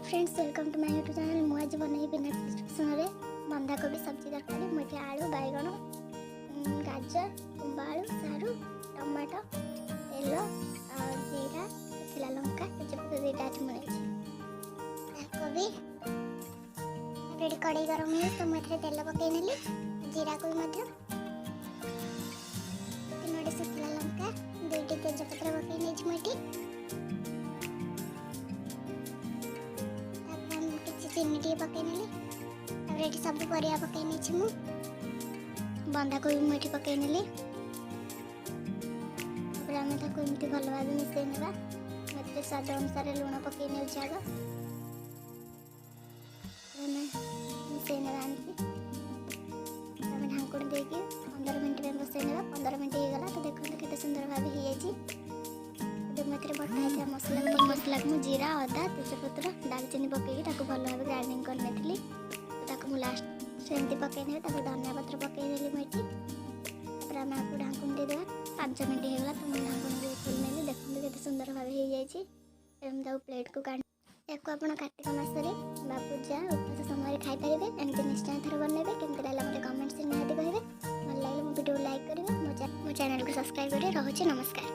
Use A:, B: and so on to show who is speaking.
A: Friends welcome to my YouTube channel. मुझे बनई बिना डिस्क्रिप्शन में बंधाकोबी सब्जी तरकारी मुझे आलू बैगण गाजर कुंबालू सारू टमाटो तेल जीरा सुखिला लंका तेजपत्ता दुईटा आज मुझे कोबी रेडी कड़े गरम है तो मुझे तेल पकई नेली जीरा को तीनोटी सुखिला लंका दुईटी तेजपत्ता पकई नहीं मुझे चीनी टे पकई नेली सब परिया पकई नहीं बंधाकोबी मुझे पकई नेली आम एमती भल भाव मिसई ना स्वाद अनुसार लुण पकई ने आग मिसई ना ढाकुण देकी 15 मिनट में बसई ना 15 मिनट होगा तो देखते केते सुंदर भाव हो बटा मसला को जीरा अदा तेजपत्र दालचीनी पकईकी भल भाव ग्राइंडिंग कर लास्ट सेमती पकई धनिया पत्र पकईदेली मुझे आम आपको ढाकुण देदेवा 5 मिनट होगा तो मुझे ढाकुण खोल नेली देखते केते सुंदर भाव हो प्लेट को काट या कार्तिक मासरे पूजा उपवास समय खाईपारे एमती निश्चय थर बनइबे केमती लगा मतलब कमेंट्स निहाती कहे भल लगे मो वीडियो लाइक करेंगे मो चैनल को सब्सक्राइब करें। रहुछि नमस्कार।